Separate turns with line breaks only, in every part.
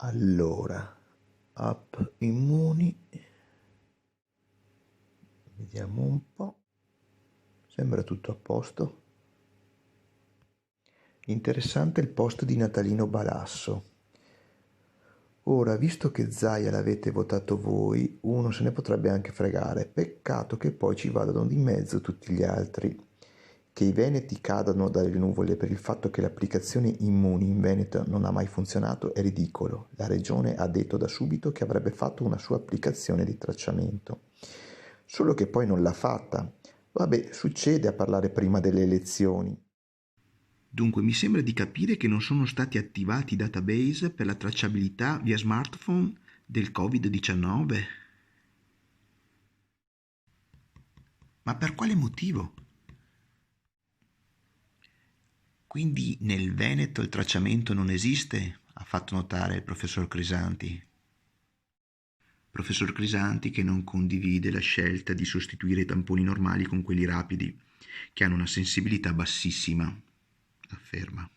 Allora, app Immuni, vediamo un po', sembra tutto a posto. Interessante il post di Natalino Balasso. Ora, visto che Zaia l'avete votato voi, uno se ne potrebbe anche fregare, peccato che poi ci vadano di mezzo tutti gli altri. Che i veneti cadano dalle nuvole per il fatto che l'applicazione Immuni in Veneto non ha mai funzionato è ridicolo. La regione ha detto da subito che avrebbe fatto una sua applicazione di tracciamento. Solo che poi non l'ha fatta. Vabbè, succede a parlare prima delle elezioni.
Dunque mi sembra di capire che non sono stati attivati i database per la tracciabilità via smartphone del Covid-19. Ma per quale motivo? Quindi nel Veneto il tracciamento non esiste, ha fatto notare il professor Crisanti. Professor Crisanti che non condivide la scelta di sostituire i tamponi normali con quelli rapidi, che hanno una sensibilità bassissima, afferma.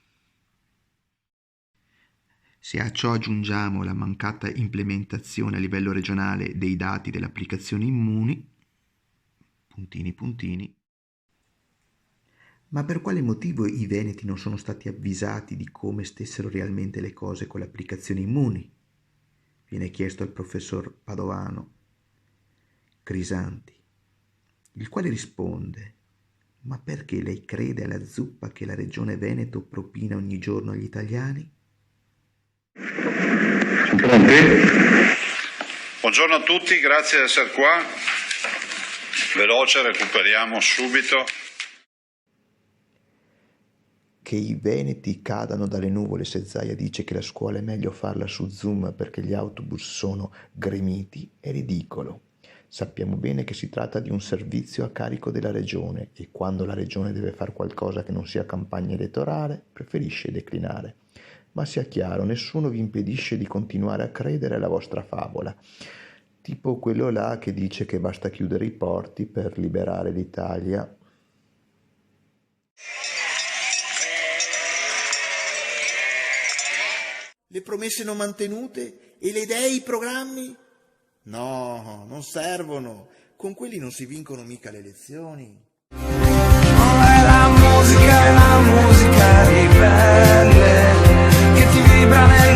Se a ciò aggiungiamo la mancata implementazione a livello regionale dei dati dell'applicazione Immuni, puntini puntini. Ma per quale motivo i veneti non sono stati avvisati di come stessero realmente le cose con l'applicazione Immuni? Viene chiesto al professor Padovano Crisanti, il quale risponde: ma perché lei crede alla zuppa che la regione Veneto propina ogni giorno agli italiani?
Pronti? Buongiorno a tutti, grazie di essere qua. Veloce, recuperiamo subito.
Che i veneti cadano dalle nuvole se Zaia dice che la scuola è meglio farla su Zoom perché gli autobus sono gremiti è ridicolo. Sappiamo bene che si tratta di un servizio a carico della regione e quando la regione deve fare qualcosa che non sia campagna elettorale preferisce declinare. Ma sia chiaro, nessuno vi impedisce di continuare a credere alla vostra favola. Tipo quello là che dice che basta chiudere i porti per liberare l'Italia.
Le promesse non mantenute e le idee, i programmi? No, non servono. Con quelli non si vincono mica le elezioni.
È la musica ribelle che ti vibra nel